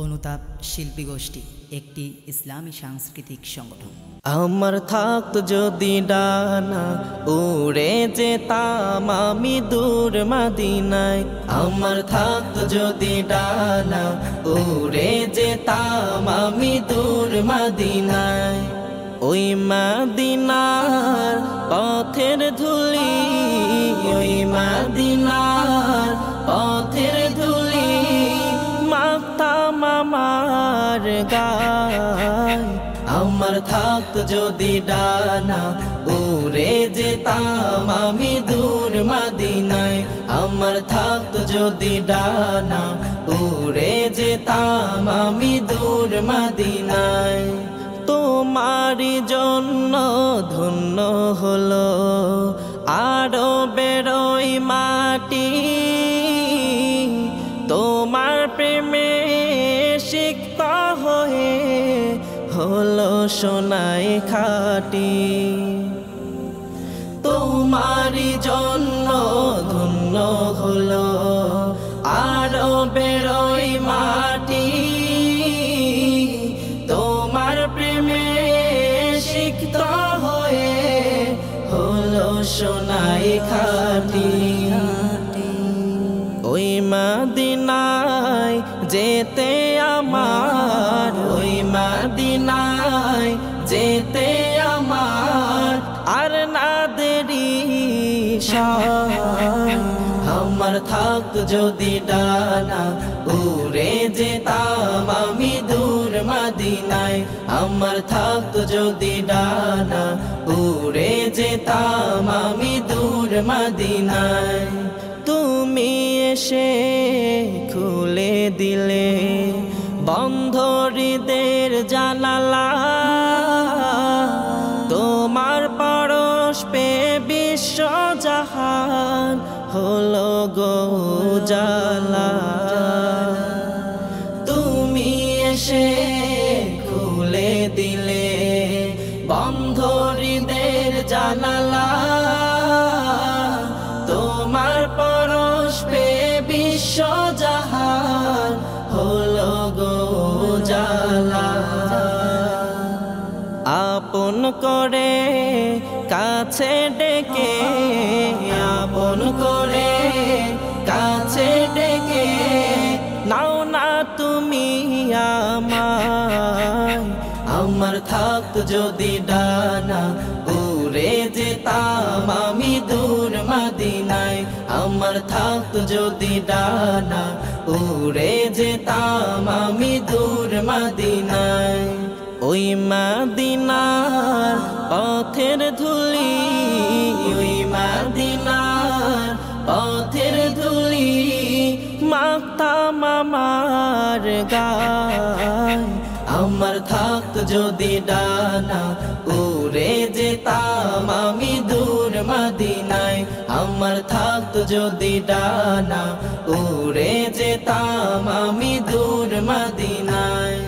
অনুতাপ শিল্পী গোষ্ঠী একটি ইসলামী সাংস্কৃতিক সংগঠন। আমার থাকতো যদি ডানা উড়ে যেতাম আমি দূর মদিনায়। আমার থাকতো যদি ডানা উড়ে যেতাম আমি দূর মদিনায়। ওই মদিনার পথের ধুলি, ওই মদিনার পথের ধুলি মাখতাম আমার গায়। আমার থাকতো যদি ডানা উড়ে যেতাম আমি দূর মদিনায়। আমার থাকতো যদি ডানা উড়ে যেতাম আমি দূর মদিনায়। তোমারই জন্য ধন্য হলো আরো বেরোই মাটি, তোমার প্রেমে সিক্ত হয়ে হলো সোনায় খাটি। তোমারই জন্য ধন্য হলো আরো বেরোই মাটি, তোমার প্রেমে সিক্ত হয়ে হলো সোনায় খাটি। ওই মদিনায় যেতে আমার, ওই মদিনায় যেতে আমার আর না দেরি আমার থাকতো যদি ডানা উড়ে যেতাম আমি দূর মদিনায়। আমার থাকতো যদি ডানা উড়ে যেতাম আমি দূর মদিনায়। তুমি এসে খুলে দিলে বন্ধ হৃদের জানালা, তোমার পরশ পে বিশ্ব জাহান হলো গো উজালা। তুমি এসে খুলে দিলে বন্ধ হৃদের জানালা, তোমার পরশ পে বিশ্ব জাহান হলো গো উজালা। আপন করে কাছে ডেকে, আপন করে কাছে ডেকে নাও না তুমি আমায়। আমার থাকতো যদি ডানা উড়ে যেতাম আমি দূর মদিনায়। আমার থাকতো যদি ডানা উড়ে যেতাম আমি দূর মদিনায়। ওই মদিনার পথের ধুলি, ওই মদিনার পথের ধুলি মাখতাম আমার গায়। আমার থাকতো যদি ডানা উড়ে যেতাম আমি দূর মদিনায়। আমার থাকতো যদি ডানা উড়ে যেতাম আমি দূর মদিনায়।